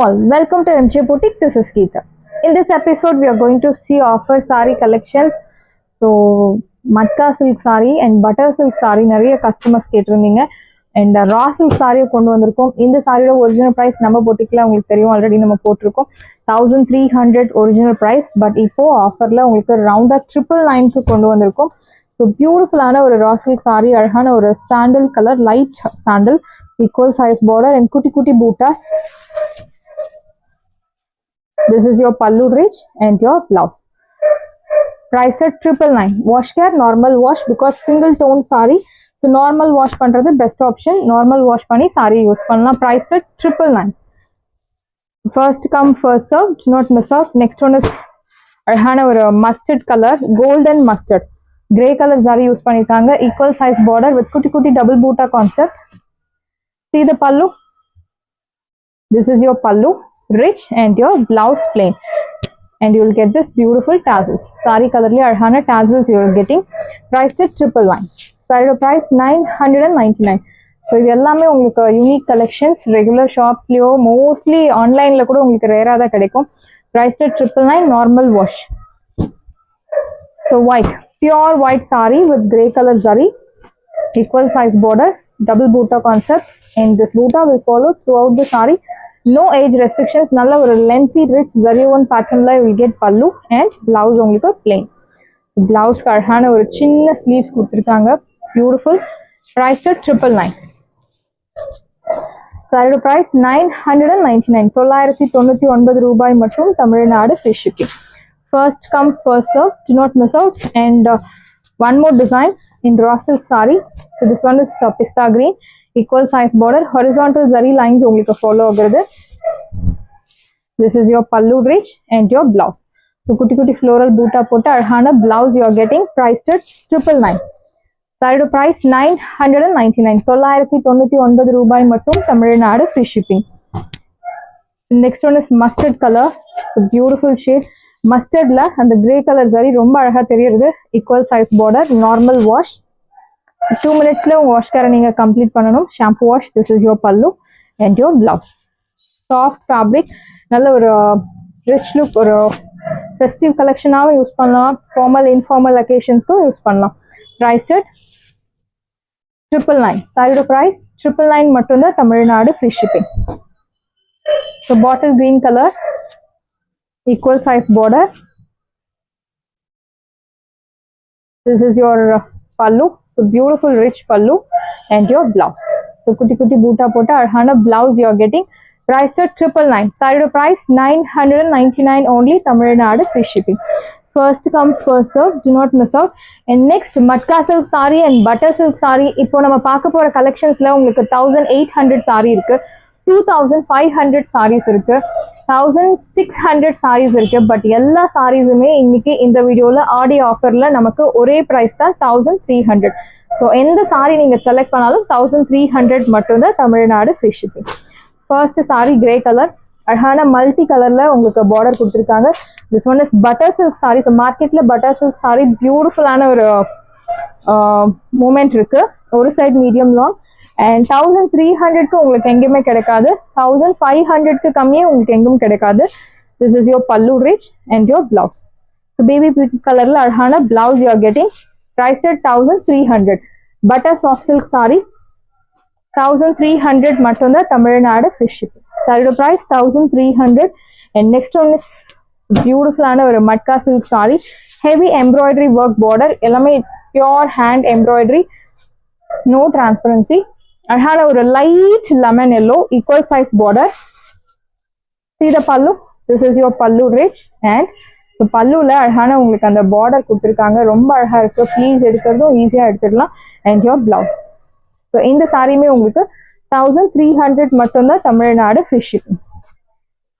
all, welcome to MJ Boutique. This is Geeta. In this episode, we are going to see offer saree collections. So, matka silk saree and butter silk saree நிறைய customers கேட்டிருந்தீங்க. And raw silk saree கொண்டு வந்திருக்கோம். இந்த சாரியோட original price நம்ம பொட்டிக்ல உங்களுக்கு தெரியும், already நம்ம போட்டிருக்கோம் 1300 ஒரிஜினல் பிரைஸ். பட் இப்போ ஆஃபர்ல உங்களுக்கு ரவுண்டா 999க்கு கொண்டு வந்திருக்கோம். ஸோ பியூட்டிஃபுல்லான ஒரு ரா சில்க் சாரி, அழகான ஒரு sandal colour, light sandal, equal size border and kutti kutti bootas. This is your pallu rich and your blouse. Priced at 999. Wash care, normal wash because single tone saree. So normal wash பண்றது best option. Normal wash பண்ணி saree use பண்ணலாம். Priced at 999. First come first serve. Do not miss out. Next one is அழகான ஒரு mustard color, golden mustard. Grey color saree use பண்ணிருக்காங்க. Equal size border with kutti kutti double boota concept. See the pallu. This is your pallu, rich, and your blouse plain. And you will get this beautiful tassels. Sari colorly arhana tassels you are getting. Priced at 999. Sari price 999. So இது எல்லாமே உங்களுக்கு unique collections. Regular shops liyo, mostly online la kuda உங்களுக்கு rare ah da கிடைக்கும். Priced at 999. Normal wash. So white, pure white sari with grey color zari. Equal size border, double boota concept, and this boota will follow throughout the saree. No age restrictions. Nalla or lengthy rich zari one pattern la you will get pallu and blouse only for plain. So blouse ka arhana or chinna sleeves kuduthirukanga, beautiful. Priced at 999. Saree price 999. 999 ரூபாய் மற்றும் Tamil Nadu free shipping. First come first serve. Do not miss out. And one more design in raw silk saree. So this one is pista green, equal size border, horizontal zari lines உங்களுக்கு follow ஆகுது. This is your pallu rich and your blouse. So குட்டி குட்டி floral boota போட்டு அழகான blouse you are getting. Priced at 999. Saree price 999. 999 ரூபாய் மற்றும் Tamil Nadu free shipping. Next one is mustard color. So beautiful shade. மஸ்டர்ட்ல அந்த grey colour zari ரொம்ப அழகா தெரியுது. Equal size border, normal wash. 2 minutesல உங்க வாஷ் கேரை நீங்க கம்ப்ளீட் பண்ணணும். Shampoo wash. This is your pallu and your blouse. Soft fabric, நல்ல ஒரு ரிச் லுக், ஒரு ஃபெஸ்டிவ் கலெக்ஷனாகவும் யூஸ் பண்ணலாம், ஃபார்மல் இன்ஃபார்மல் அக்கேஷன்ஸ்க்கும் யூஸ் பண்ணலாம். Priced at 999. சாரியோட பிரைஸ் 999 மட்டும்தான், Tamil Nadu free shipping. So bottle green colour, equal size border. This is your pallu. So beautiful rich pallu and your blouse. So kutti kutti boota pota arhana blouse you are getting. Priced at 999. Saree price 999 only, Tamil Nadu free shipping. First come first serve. Do not miss out. And next matka silk saree and butter silk saree. இப்போ நம்ம பார்க்க போற collectionsல உங்களுக்கு 1800 saree இருக்கு, 2500 sarees இருக்கு, 1600 sarees இருக்கு. But எல்லா சாரீஸுமே இன்னைக்கு இந்த வீடியோல ஆடி ஆஃபர்ல நமக்கு ஒரே பிரைஸ் தான் 1300. ஸோ எந்த சாரி நீங்க செலக்ட் பண்ணாலும் 1300 மட்டும்தான், Tamil Nadu free shipping. First sorry grey colour, அழகான மல்டி கலர்ல உங்களுக்கு பார்டர் கொடுத்துருக்காங்க. This one is butter silk sorry. So மார்க்கெட்ல பட்டர் சில்க் சாரி பியூட்டிஃபுல்லான ஒரு மூமெண்ட் இருக்கு. ஒரு சைட் மீடியம் லாங் அண்ட் 1300க்கு உங்களுக்கு எங்கேயுமே கிடைக்காது. 1500க்கு கம்மியே உங்களுக்கு எங்கும் கிடைக்காது. திஸ் இஸ் யோர் பல்லு rich and your blouse. So baby pink கலர்ல அழகான blouse you are getting. Priced at 1300. Butter soft silk sorry 1300 மட்டும்தான், தமிழ்நாடு ஃப்ரீ ஷிப்பிங். சாரியோட price 1300. And next one is பியூட்டிஃபுல்லான ஒரு matka silk sari, heavy embroidery work border, எல்லாமே pure hand embroidery, no transparency. அழகான ஒரு light lemon yellow, equal size border. See the pallu. This is your pallu rich and so பல்லுல அழகான உங்களுக்கு அந்த border கொடுத்துருக்காங்க, ரொம்ப அழகா இருக்கு. ப்ளீஸ் எடுக்கிறதும் ஈஸியா எடுத்துடலாம். And your blouse. ஸோ இந்த சாரியுமே உங்களுக்கு 1300 மட்டும்தான், Tamil Nadu free shipping.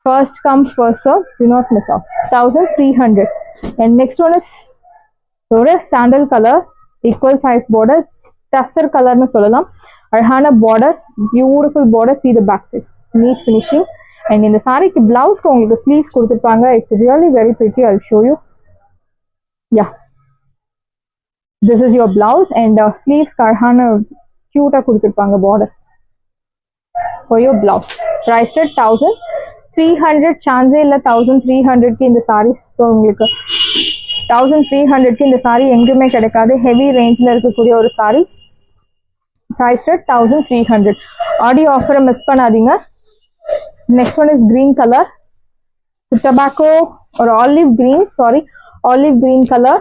First come first serve. Do not miss out. 1300. And next one is ஒரு sandal colour, equal size border, tussar கலர்னு சொல்லலாம். அழகான border, beautiful border. See the back side, neat finishing. And இந்த சாரிக்கு பிளவுஸ்க்கு உங்களுக்கு ஸ்லீவ்ஸ் கொடுத்துருப்பாங்க. It's really very pretty. I'll show you. Yeah, this is your blouse and sleeves அழகான கியூட்டா கொடுத்துருப்பாங்க border for your blouse. Priced at 1300 சான்ஸே இல்லை 1300க்கு இந்த சாரீஸ். ஸோ உங்களுக்கு 1300க்கு இந்த சாரீ எங்கேயுமே கிடைக்காது. ஹெவி ரேஞ்சில் இருக்கக்கூடிய ஒரு சாரீ. Price rate 1300. ஆடியோ ஆஃபரை மிஸ் பண்ணாதீங்க. Next one is green colour. Tobacco ஒரு ஆலிவ் கிரீன் கலர்.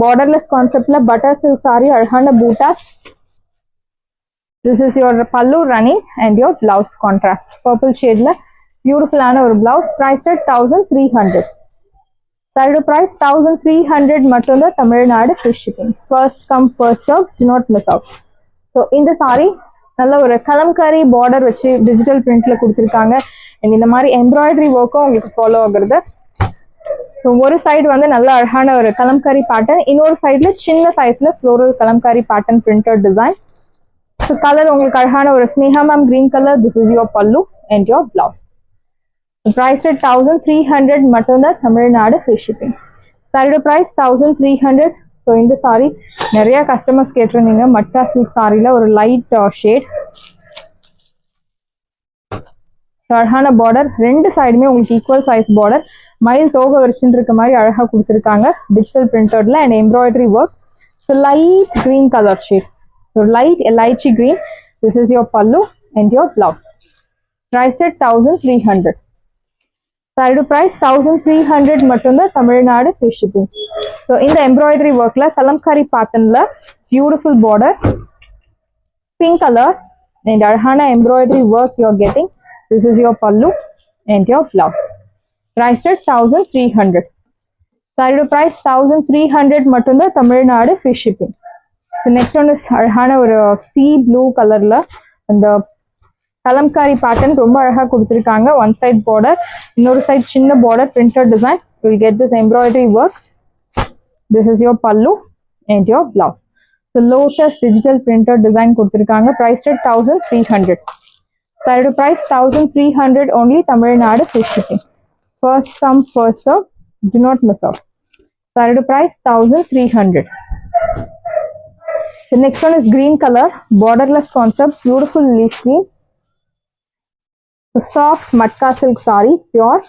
பார்டர்லெஸ் கான்செப்ட்ல பட்டர் சில்க் சாரி, அழகான buttas. This is your pallu running and your blouse contrast. Purple shade la beautiful ana or blouse. Priced at 1300. Saree price 1300 mattum da Tamil Nadu free shipping. First come first serve, do not miss out. So in the saree நல்ல ஒரு Kalamkari border வச்சு digital பிரிண்ட்ல கொடுத்துருக்காங்க. இந்த மாதிரி embroidery ஒர்க்கும் உங்களுக்கு follow ஆகுறது. So ஒரு சைடு வந்து நல்ல அழகான ஒரு கலம்காரி பேட்டர்ன், இன்னொரு சைடில் சின்ன சைஸில் floral kalamkari pattern printed design. So colour உங்களுக்கு அழகான ஒரு Sneha ma'am green colour. This is your pallu and your blouse. Price rate 1300 மட்டும்தான், தமிழ்நாடு ஃப்ரீ ஷிப்பிங். சாரியோட ப்ரைஸ் 1300. ஸோ இந்த சாரி நிறைய கஸ்டமர்ஸ் கேட்டிருந்தீங்க. மட்கா சில்க் சாரியில் ஒரு லைட் ஷேட். ஸோ அழகான பார்டர், ரெண்டு சைடுமே உங்களுக்கு ஈக்குவல் சைஸ் பார்டர். மயில் தோகை வரிச்சுட்டு இருக்க மாதிரி அழகாக கொடுத்துருக்காங்க டிஜிட்டல் பிரிண்டட்ல and embroidery work. So light green colour shade. So light elaichi green. This is your pallu and your blouse. Price rate 1300. சாரியோட ப்ரைஸ் 1300 மட்டும்தான், தமிழ்நாடு ஃப்ரீ ஷிப்பிங். ஸோ இந்த எம்ப்ராய்டரி ஒர்க்ல கலம்காரி பேட்டர்ன்ல beautiful border, pink colour and அழகான embroidery work you are getting. This is your pallu and your blouse. Price at 1300. Saree price 1300 மட்டும்தான், Tamil Nadu free shipping. So next one is அழகான ஒரு C blue கலர்ல அந்த Kalamkari pattern ரொம்ப அழகாக கொடுத்துருக்காங்க. ஒன் சைட் பார்டர், இன்னொரு சைட் சின்ன border printed design. Will get this embroidery work. This is your pallu and your blouse. So lotus digital printed design கொடுத்துருக்காங்க. Price rate 1300. சாரியோட price 1300 only, Tamil Nadu free shipping. First come first serve, do not miss out. Saree price 1300. So next one is green color, borderless concept, beautiful leaf green. So soft matka silk saree, pure.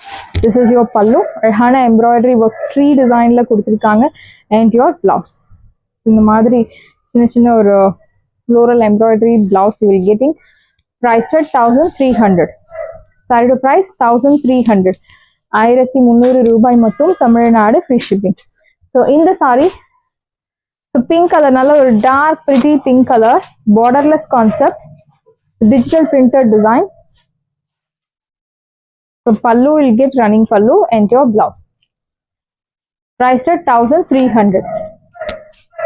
This is your pallu, அழகான embroidery work tree design la கொடுத்திருக்காங்க and your blouse. இந்த மாதிரி சின்ன சின்ன ஒரு floral embroidery blouse you will getting. Priced at 1300. Saree price 1300. 1300 ரூபாய் மட்டும், Tamil Nadu free shipping. So இந்த சாரி பிங்க் கலர், நல்ல ஒரு dark pretty pink colour, borderless concept, digital printed design. So pallu will get running pallu and your blouse. Price rate 1300.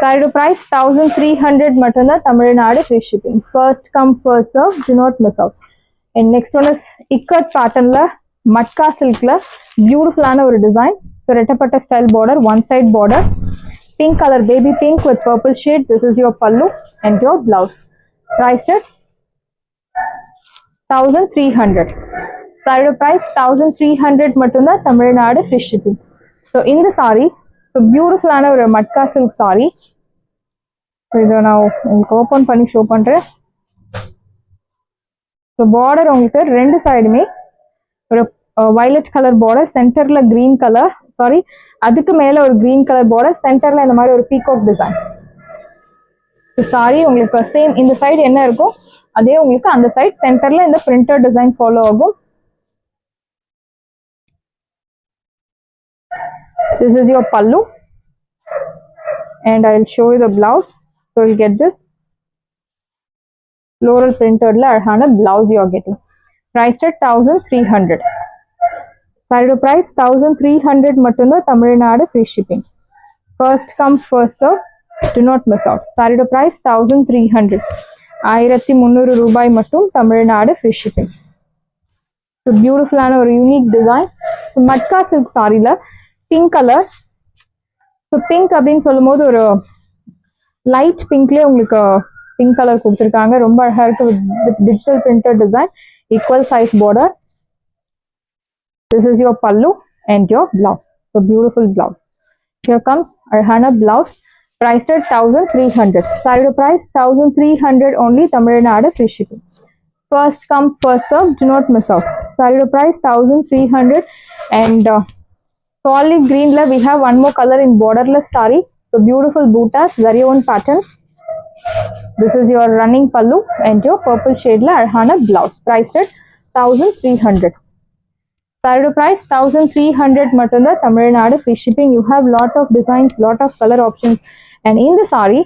சாரியோட price 1300 மட்டும்தான், Tamil Nadu free shipping. First come first serve, do not miss out. And next one is ikat பேட்டர்ன்ல மட்கா சில்க்ல பியூட்டிஃபுல்லான ஒரு design. So ரெட்டப்பட்ட style border, one side border, pink colour baby pink with purple shade. This is your pallu and your blouse. Price rate 1300. சாரியோட price 1300 மட்டும்தான், Tamil Nadu free shipping. So இந்த sari so பியூட்டிஃபுல்லான ஒரு மட்கா சில்க் சாரி. ஸோ இதை நான் உங்களுக்கு ஓப்பன் பண்ணி ஷோ பண்ணுறேன். ஸோ பார்டர் உங்களுக்கு ரெண்டு சைடுமே ஒரு வயலட் கலர் பார்டர், சென்டர்ல கிரீன் கலர், சாரி அதுக்கு மேல ஒரு கிரீன் கலர் பார்டர், சென்டர்ல இந்த மாதிரி ஒரு பீகாக் டிசைன். சாரி உங்களுக்கு சேம் இந்த சைடு என்ன இருக்கும் அதே உங்களுக்கு அந்த சைடு சென்டர்ல இந்த பிரிண்டட் டிசைன் ஃபாலோ ஆகும். This is your pallu and I will show you the blouse. So you get this floral printed la அழகான blouse you are getting. Priced at 1300. Saree price 1300 மட்டும்தான், Tamil Nadu free shipping. First come first serve, do not miss out. சாரியோட price 1300. 1300 ரூபாய் மட்டும், Tamil Nadu free shipping. So பியூட்டிஃபுல்லான ஒரு unique design. So matka silk சாரியில் pink colour. So pink அப்படின்னு சொல்லும் போது ஒரு லைட் பிங்க்லேயே உங்களுக்கு பிங்க் கலர் கொடுத்துருக்காங்க. ரொம்ப அழகாக இருக்கு with digital printed design, equal size border. This is your pallu and your blouse. So beautiful blouse. Here comes Arhana blouse. Priced at 1300. Saree price 1300 only, Tamil Nadu free shipping. First come, first serve. Do not miss out. Saree price 1300 and solid green la we have one more color in borderless saree. So beautiful bootas, zari one pattern. This is your running pallu and your purple shade la arhana blouse. Priced at 1300. Saree price 1300 matunda Tamil Nadu free shipping. You have lot of designs, lot of color options, and in the saree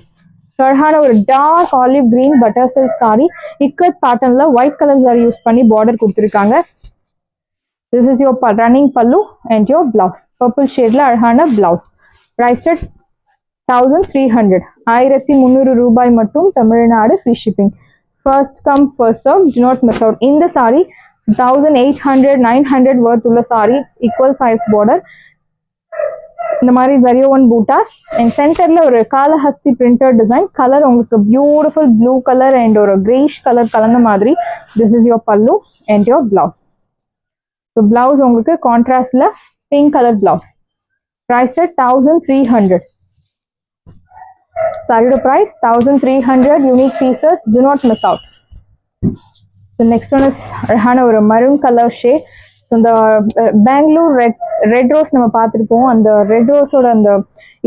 sarhana ஒரு dark olive green butter silk sari ikat பேட்டர்ன்ல white colour sari use பண்ணி border கொடுத்துருக்காங்க. This is your running pallu and your blouse purple ஷேட்ல அழகான blouse. Priced at 1300. 1300 ரூபாய் மட்டும் Tamil Nadu free shipping. First come first serve. Do not miss out. இந்த sari 1800 900 worth உள்ள sari equal size border. இந்த மாதிரி ஜரியோ ஒன் பூட்டாஸ் அண்ட் சென்டர்ல ஒரு காலஹஸ்தி பிரிண்டட் டிசைன். கலர் உங்களுக்கு பியூட்டிஃபுல் ப்ளூ கலர் அண்ட் ஒரு கிரேஷ் கலர் கலந்த மாதிரி. This is your pallu and your blouse. So blouse உங்களுக்கு கான்ட்ராஸ்ட்ல pink colour blouse. Priced at 1300. சாரியோட price 1300. Unique pieces, do not miss out. So next one is அழகான ஒரு maroon colour shade. So இந்த Bangalore red rose நம்ம பார்த்துருப்போம். அந்த ரெட் ரோஸோட அந்த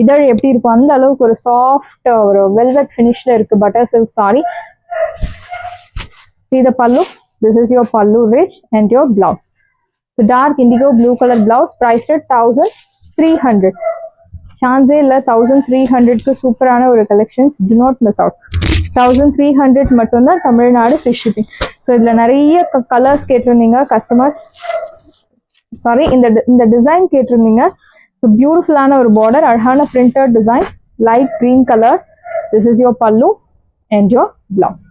இதழ் எப்படி இருக்கும் அந்த அளவுக்கு ஒரு சாஃப்ட் ஒரு வெல்வெட் ஃபினிஷ்ல இருக்கு butter silk sorry. See the pallu. This is your pallu rich and your blouse. So dark indigo blue color blouse priced at 1300. சான்ஸே இல்லை 1300க்கு சூப்பரான ஒரு collections. To not miss out. 1300 மட்டும்தான் தமிழ்நாடு ஃப்ரீ ஷிப்பிங். ஸோ இதில் நிறைய colours கேட்டிருந்தீங்க customers. Sorry, இந்த design கேட்டிருந்தீங்க. ஸோ பியூட்டிஃபுல்லான ஒரு பார்டர், அழகான printed design, light green colour. This is your pallu and your blouse.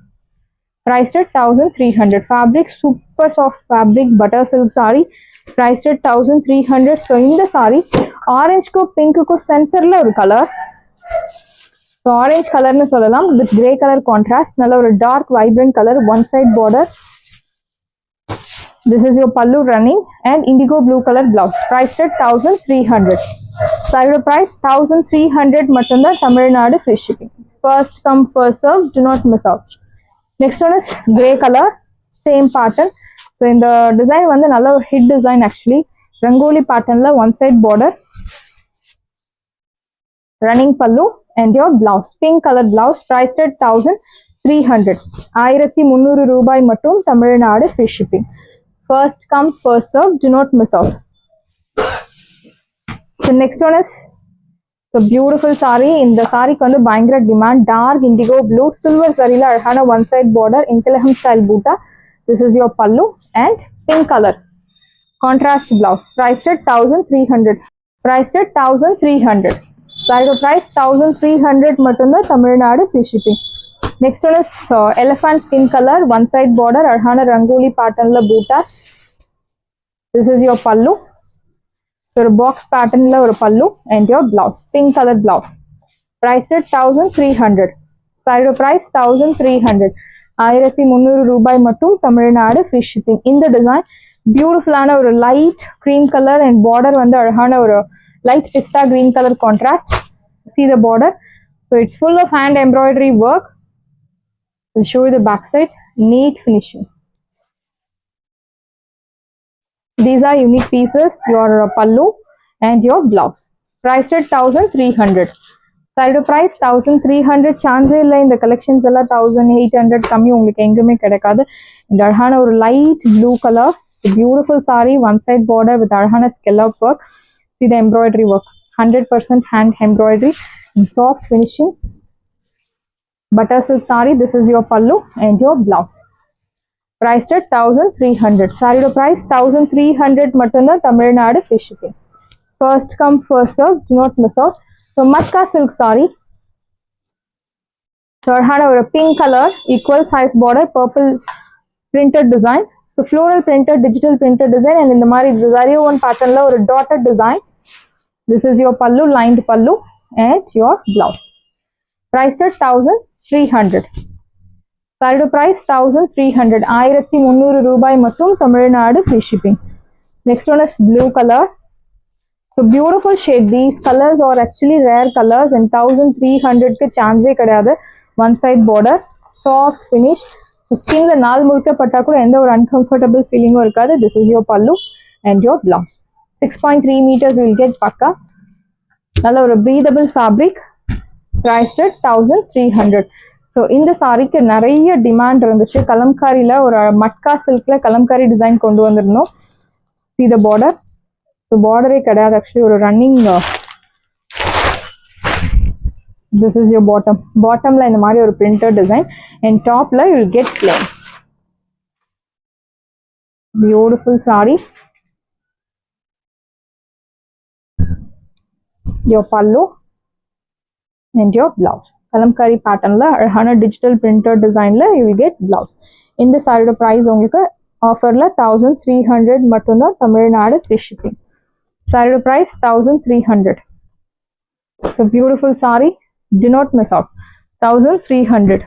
Priced at 1300. Fabric super soft fabric butter silk saree. Priced at 1300. So in the saree orange ko pink ko center la ஒரு color. So orange color னு சொல்லலாம் with grey color contrast. நல்ல ஒரு dark vibrant color, one side border. This is your pallu running and indigo blue color blouse. Priced at 1300. Saree price 1300 மட்டும்தான் Tamil Nadu free shipping. First come first serve. Do not miss out. Next one is grey color, same pattern. So in the design வந்து நல்ல ஒரு hit design actually. Rangoli patternல one side border, running pallu and your blouse, pink color blouse. Priced at 1300. 1300 ரூபாய் மட்டும் Tamil Nadu free shipping. First come first serve. Do not miss out. The next one is the beautiful saree. இந்த சாரிக்கு வந்து பயங்கர demand. Dark indigo blue silver சாரியில அழகான one side border, இன்கலஹம் style butta. This is your pallu and pink colour contrast blouse. Priced at 1300. Priced at 1300. சாரியோட price 1300 மட்டும்தான் Tamil Nadu free shipping. Next one is elephant skin colour, one side border, அழகான ரங்கோலி பேட்டர்ன்ல buttas. This is your பல்லு. ஒரு box பேட்டர்ன்ல ஒரு pallu and your blouse, pink colour blouse. Priced at 1300. சாரியோட price 1300. 1300 ரூபாய் மட்டும் தமிழ்நாடு ஃப்ரீ ஷிப்பிங். இந்த டிசைன் பியூட்டிஃபுல்லான ஒரு light cream colour and border வந்து அழகான ஒரு light pista green colour contrast. See the border. So it's full of hand embroidery work. I'll show you the back side. Neat finishing. These are unique pieces. Your pallu and your blouse. Priced at 1300. Saree price 1300. சான்ஸே இல்லை. இந்த collections எல்லாம் 1800 கம்மி உங்களுக்கு எங்குமே கிடைக்காது. இந்த அழகான ஒரு light blue colour, beautiful sari, one side border with அழகான scallop work. See the embroidery work. 100% hand embroidery and soft finishing. Butter silk saree. This is your pallu and your blouse. Priced at 1300. Saree price 1300 மட்டும்தான் Tamil Nadu free shipping. First come first serve. Do not miss out. So matka silk saree. So அழகான ஒரு pink color, equal size border, purple printed design. So floral printed, digital printed design, and இந்த மாதிரி zario one patternல ஒரு dotted design. This is your pallu, lined pallu and your blouse. Priced at 1300. Saree price 1300. 1300 ரூபாய் மட்டும் Tamil Nadu free shipping. Next one is blue color. So beautiful shade. These colors are actually rare colors and 1300 க்கு சான்ஸே கிடையாது. One side border, soft finish. ஸ்கின்ல நாள் முழுக்க பட்டா கூட எந்த ஒரு அன்கம்ஃபர்டபுள் ஃபீலிங்கும் இருக்காது. This is your pallu and your blouse. 6.3 meters will get பக்கா. நல்ல ஒரு breathable fabric. Prized at 1300. So இந்த சாரிக்கு நிறைய டிமாண்ட் இருந்துச்சு. கலம்காரியில் ஒரு மட்கா சில்கில் கலம்காரி டிசைன் கொண்டு வந்திருந்தோம். See the border. ஸோ பார்டரே கிடையாது, ஆக்சுவலி ஒரு running. This is your bottom. Bottomல இந்த மாதிரி ஒரு printed design and topல you will get plain. Beautiful saree. Your pallu and your blouse. Kalamkari patternல அழகான digital printed designல you will get blouse. இந்த சாரியோட price உங்களுக்கு ஆஃபர்ல 1300 மட்டும்தான். Tamil Nadu free shipping. சாரியோட price 1300. It's a beautiful saree. Do not miss out. 1300.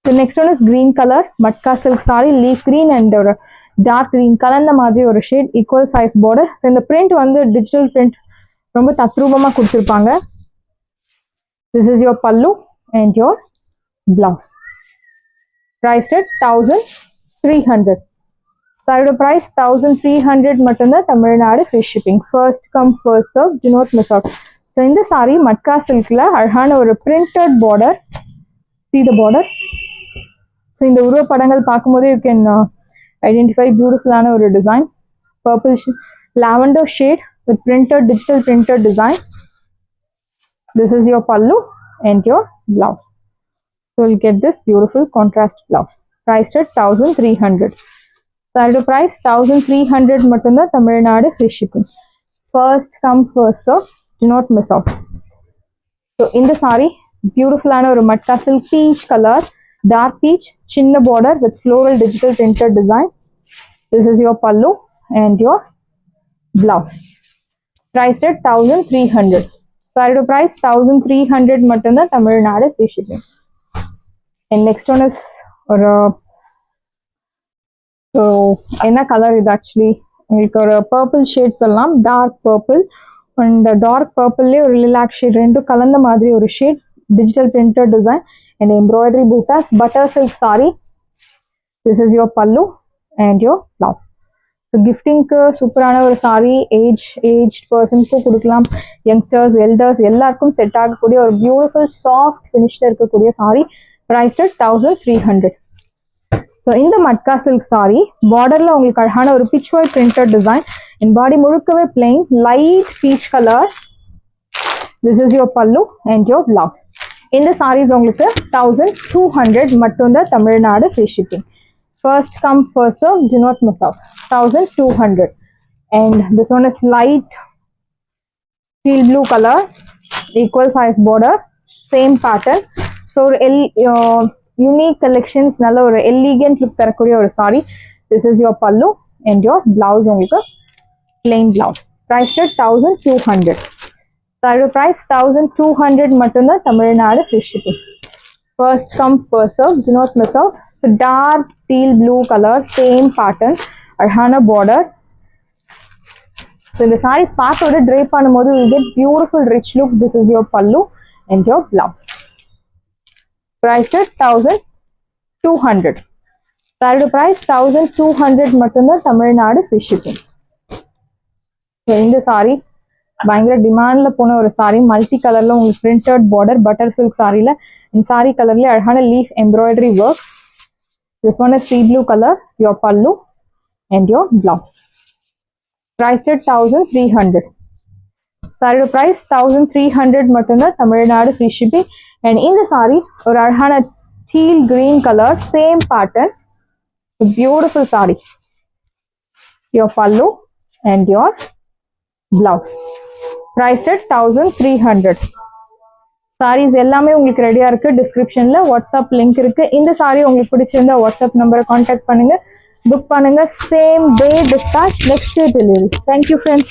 The next one is green color matka silk saree, leaf green and dark green கலந்த மாதிரி ஒரு shade, equal size border. So இந்த print வந்து digital print ரொம்ப தத்ரூபமா கொடுத்திருப்பாங்க. This is your pallu and your blouse. Priced at 1300. சாரியோட price 1300 மட்டும்தான். Tamil Nadu free shipping. First come first serve. Do not miss out. So இந்த சாரீ மட்கா சில்கில் அழகான ஒரு printed border. see the border. So இந்த உருவப்படங்கள் பார்க்கும்போது யூ கேன் ஐடென்டிஃபை பியூட்டிஃபுல்லான ஒரு design. Purple lavender shade with printed digital printed design. This is your pallu and your blouse. So you'll get this beautiful contrast blouse. Priced at 1300. Saldo price 1300 மட்டும்தான். Tamil Nadu free shipping. First come first serve. Do not miss out. So in the saree, beautiful ana or matka silk peach color, dark peach, chinna border with floral digital printed design. This is your pallu and your blouse. Priced at 1300. Saree price 1300 mattumda. Tamil Nadu free shipping. And next one is so enna color is actually உங்களுக்கு ஒரு purple shades எல்லாம் dark purple and dark purple ஒரு lilac shade ரெண்டும் கலந்த மாதிரி ஒரு shade, digital printed design and embroidery buttas, butter silk saree. This is your pallu and your blouse. So gifting க்கு சூப்பரான ஒரு saree, aged person க்கு கொடுக்கலாம், youngsters, elders எல்லாருக்கும் செட் ஆகக்கூடிய ஒரு beautiful soft finishல இருக்கக்கூடிய saree. Priced at 1300. So இந்த மட்கா சில்க் saree பார்டர்ல உங்களுக்கு அழகான ஒரு pitch white printed design and body முழுக்கவே plain light peach color. This is your pallu and your blouse. இந்த sarees உங்களுக்கு 1200 மட்டும்தான். Tamil Nadu free shipping. First come first serve. Do not miss out. 1200. And this one is light teal blue color, equal size border, same pattern. So unique collections நல்ல ஒரு elegant look தரக்கூடிய ஒரு saree. This is your pallu and your blouse உங்களுக்கு plain blouse. Priced at 1200. Saree price 1200 மட்டும்தான். Tamil Nadu free shipping. First come first serve. Do not miss out. So dark teal blue color, same pattern, அழகான border. So இந்த sarees பார்க்கோட drape பண்ணும்போது you get beautiful rich look. This is your pallu and your blouse. Priced at 1200. Saree price 1200 மட்டும்தான். Tamil Nadu free shipping. இந்த saree பயங்கர டிமாண்ட்ல போன ஒரு saree, multi கலர்ல உங்களுக்கு printed border, பட்டர் சில்க் சாரியில இந்த saree கலர்ல அழகான leaf embroidery work. This one is sea blue color, your pallu and your blouse. Priced at 1300. Saree price 1300 மட்டும்தான். Tamil Nadu free shipping. And in the saree ஒரு அழகான teal green color, same pattern, a beautiful saree. Your pallu and your blouse. Priced at 1300. sarees எல்லாமே உங்களுக்கு ரெடியா இருக்கு. டிஸ்கிரிப்ஷன்ல WhatsApp link இருக்கு. இந்த saree உங்களுக்கு பிடிச்சிருந்தா வாட்ஸ்அப் நம்பரை கான்டாக்ட் பண்ணுங்க, புக் பண்ணுங்க. Same day dispatch, next day delivery. Thank you friends.